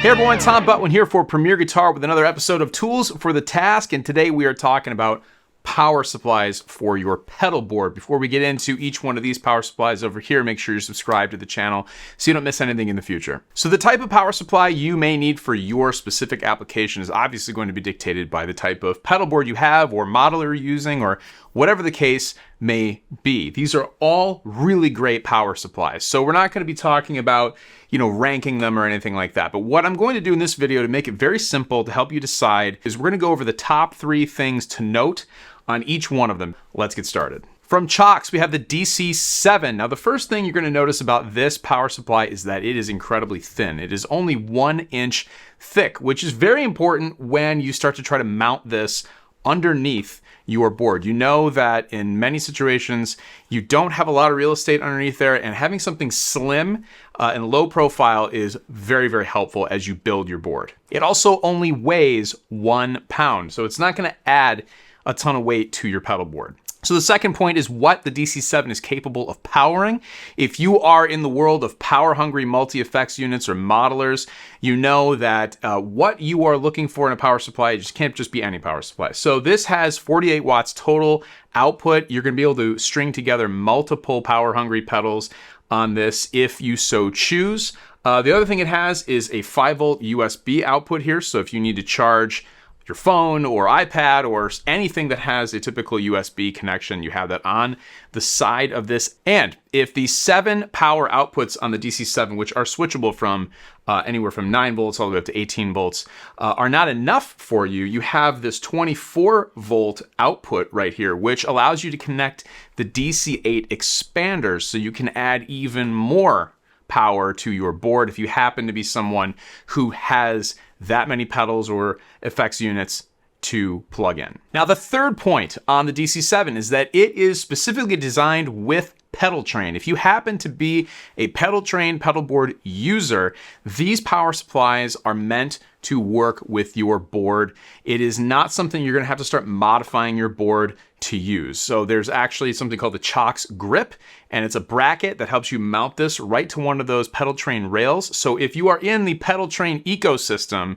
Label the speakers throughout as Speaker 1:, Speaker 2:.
Speaker 1: Hey everyone, Tom Butwin here for Premier Guitar with another episode of Tools for the Task, and today we are talking about power supplies for your pedal board. Before we get into each one of these power supplies over here, make sure you're subscribed to the channel so you don't miss anything in the future. So the type of power supply you may need for your specific application is obviously going to be dictated by the type of pedal board you have or model you're using or whatever the case may be. These are all really great power supplies. So we're not going to be talking about, ranking them or anything like that. But what I'm going to do in this video to make it very simple to help you decide is we're going to go over the top 3 things to note on each one of them. Let's get started. From CIOKS, we have the DC7. Now, the first thing you're going to notice about this power supply is that it is incredibly thin. It is only 1 inch thick, which is very important when you start to try to mount this underneath your board. You know that in many situations, you don't have a lot of real estate underneath there, and having something slim and low profile is very, very helpful as you build your board. It also only weighs 1 pound, so it's not going to add a ton of weight to your pedal board. So the second point is what the DC7 is capable of powering. If you are in the world of power-hungry multi-effects units or modelers, you know that what you are looking for in a power supply just can't just be any power supply. So this has 48 watts total output. You're going to be able to string together multiple power-hungry pedals on this if you so choose. The other thing it has is a 5-volt USB output here. So if you need to charge your phone or iPad or anything that has a typical USB connection, you have that on the side of this. And if the 7 power outputs on the DC7, which are switchable from anywhere from 9 volts all the way up to 18 volts, are not enough for you, you have this 24 volt output right here, which allows you to connect the DC8 expanders so you can add even more power to your board if you happen to be someone who has that many pedals or effects units to plug in. Now, the third point on the DC7 is that it is specifically designed with pedal train. If you happen to be a pedal train pedal board user, these power supplies are meant to work with your board. It is not something you're going to have to start modifying your board to use. So there's actually something called the CIOKS grip, and it's a bracket that helps you mount this right to one of those pedal train rails. So if you are in the pedal train ecosystem,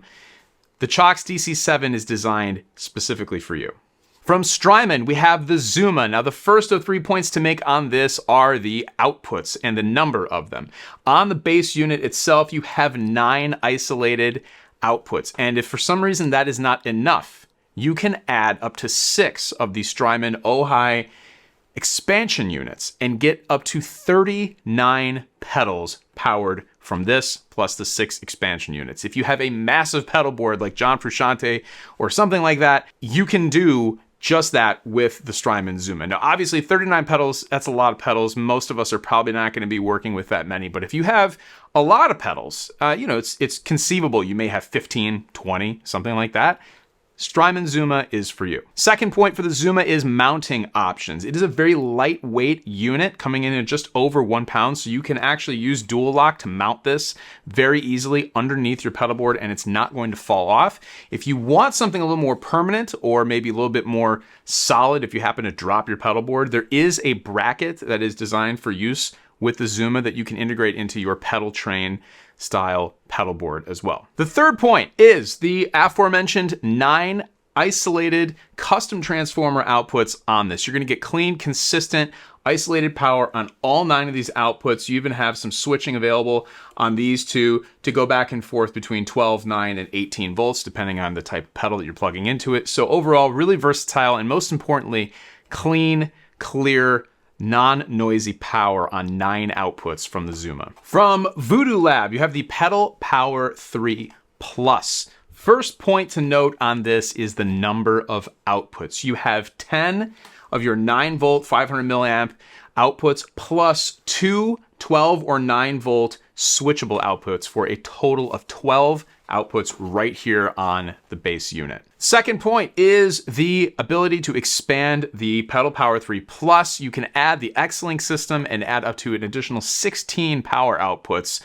Speaker 1: the CIOKS DC7 is designed specifically for you. From Strymon, we have the Zuma. Now, the first of 3 points to make on this are the outputs and the number of them. On the base unit itself, you have 9 isolated outputs. And if for some reason that is not enough, you can add up to 6 of the Strymon Ojai expansion units and get up to 39 pedals powered from this, plus the 6 expansion units. If you have a massive pedal board like John Frusciante or something like that, you can do just that with the Strymon Zuma. Now, obviously 39 pedals, that's a lot of pedals. Most of us are probably not going to be working with that many, but if you have a lot of pedals, it's conceivable you may have 15, 20, something like that. Strymon Zuma is for you. Second point for the Zuma is mounting options. It is a very lightweight unit coming in at just over 1 pound, so you can actually use dual lock to mount this very easily underneath your pedal board and it's not going to fall off. If you want something a little more permanent or maybe a little bit more solid if you happen to drop your pedal board, there is a bracket that is designed for use with the Zuma that you can integrate into your pedal train style pedal board as well. The third point is the aforementioned 9 isolated custom transformer outputs on this. You're going to get clean, consistent, isolated power on all 9 of these outputs. You even have some switching available on these two to go back and forth between 12, 9, and 18 volts, depending on the type of pedal that you're plugging into it. So overall, really versatile, and most importantly, clean, clear, non-noisy power on 9 outputs from the Zuma. From Voodoo Lab, you have the Pedal Power 3 Plus. First point to note on this is the number of outputs. You have 10 of your 9 volt, 500 milliamp outputs plus 2 12 or 9 volt switchable outputs for a total of 12 outputs right here on the base unit. Second point is the ability to expand the Pedal Power 3 Plus. You can add the X-Link system and add up to an additional 16 power outputs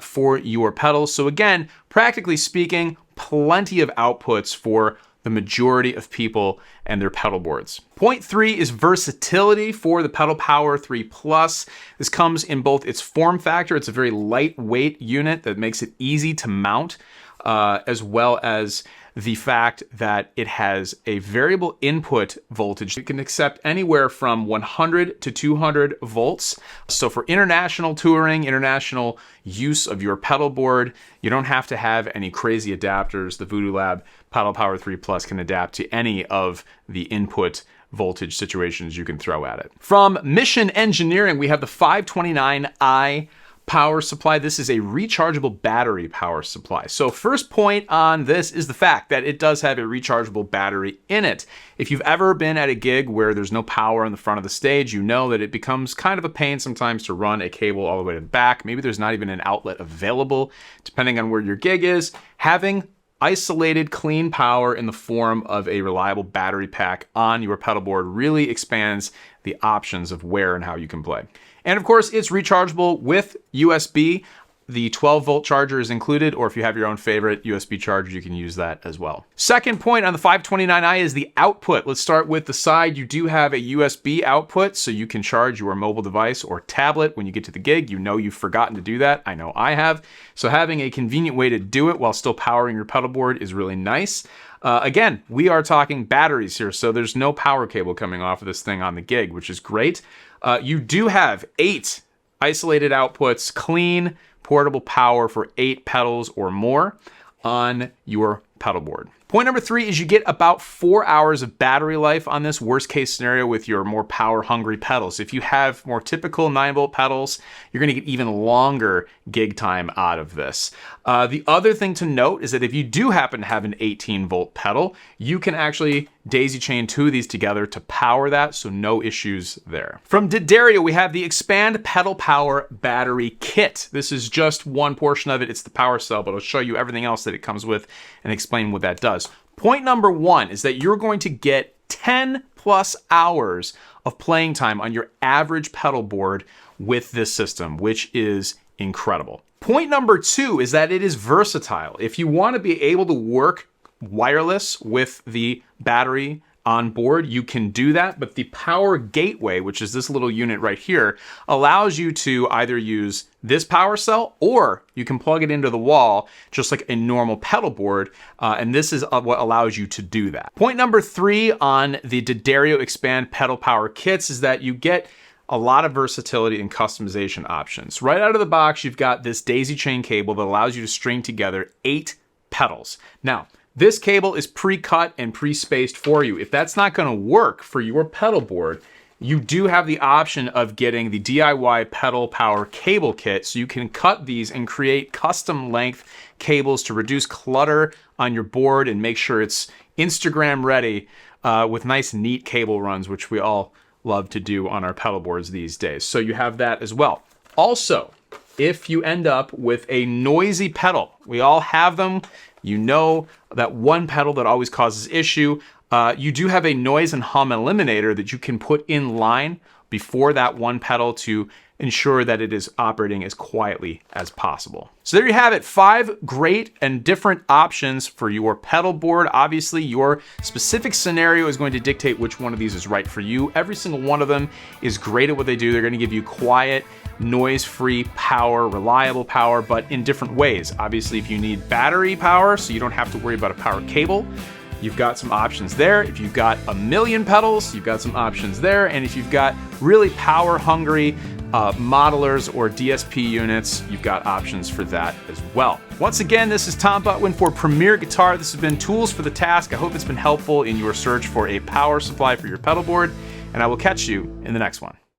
Speaker 1: for your pedals. So again, practically speaking, plenty of outputs for the majority of people and their pedal boards. Point 3 is versatility for the Pedal Power 3 Plus. This comes in both its form factor. It's a very lightweight unit that makes it easy to mount, as well as the fact that it has a variable input voltage. It can accept anywhere from 100 to 200 volts. So for international touring, international use of your pedal board, you don't have to have any crazy adapters. The Voodoo Lab Pedal Power 3 Plus can adapt to any of the input voltage situations you can throw at it. From Mission Engineering, we have the 529i power supply. This is a rechargeable battery power supply. So first point on this is the fact that it does have a rechargeable battery in it. If you've ever been at a gig where there's no power on the front of the stage, you know that it becomes kind of a pain sometimes to run a cable all the way to the back. Maybe there's not even an outlet available, depending on where your gig is. Having isolated clean power in the form of a reliable battery pack on your pedal board really expands the options of where and how you can play. And of course, it's rechargeable with USB. The 12-volt charger is included, or if you have your own favorite USB charger, you can use that as well. Second point on the 529i is the output. Let's start with the side. You do have a USB output, so you can charge your mobile device or tablet when you get to the gig. You know you've forgotten to do that. I know I have. So having a convenient way to do it while still powering your pedal board is really nice. Again, we are talking batteries here, so there's no power cable coming off of this thing on the gig, which is great. You do have 8 isolated outputs, clean, portable power for 8 pedals or more on your pedal board. Point number 3 is you get about 4 hours of battery life on this, worst case scenario with your more power hungry pedals. If you have more typical 9-volt pedals, you're gonna get even longer gig time out of this. The other thing to note is that if you do happen to have an 18-volt pedal, you can actually daisy chain 2 of these together to power that, so no issues there. From D'Addario, we have the Expand Pedal Power Battery Kit. This is just one portion of it. It's the power cell, but I'll show you everything else that it comes with and explain what that does. Point number 1 is that you're going to get 10 plus hours of playing time on your average pedal board with this system, which is incredible. Point number 2 is that it is versatile. If you want to be able to work wireless with the battery on board, you can do that, but the power gateway, which is this little unit right here, allows you to either use this power cell or you can plug it into the wall just like a normal pedal board, and this is what allows you to do that. Point number 3 on the D'Addario Expand Pedal Power Kits is that you get a lot of versatility and customization options. Right out of the box, you've got this daisy chain cable that allows you to string together 8 pedals. Now, this cable is pre-cut and pre-spaced for you. If that's not gonna work for your pedal board, you do have the option of getting the DIY Pedal Power Cable Kit, so you can cut these and create custom length cables to reduce clutter on your board and make sure it's Instagram ready with nice, neat cable runs, which we all love to do on our pedal boards these days. So you have that as well. Also, if you end up with a noisy pedal, we all have them. You know that one pedal that always causes issue. You do have a noise and hum eliminator that you can put in line before that one pedal to ensure that it is operating as quietly as possible. So there you have it, 5 great and different options for your pedal board. Obviously, your specific scenario is going to dictate which one of these is right for you. Every single one of them is great at what they do. They're gonna give you quiet, noise-free power, reliable power, but in different ways. Obviously, if you need battery power, so you don't have to worry about a power cable, you've got some options there. If you've got a million pedals, you've got some options there. And if you've got really power-hungry modelers or DSP units, you've got options for that as well. Once again, this is Tom Butwin for Premier Guitar. This has been Tools for the Task. I hope it's been helpful in your search for a power supply for your pedal board, and I will catch you in the next one.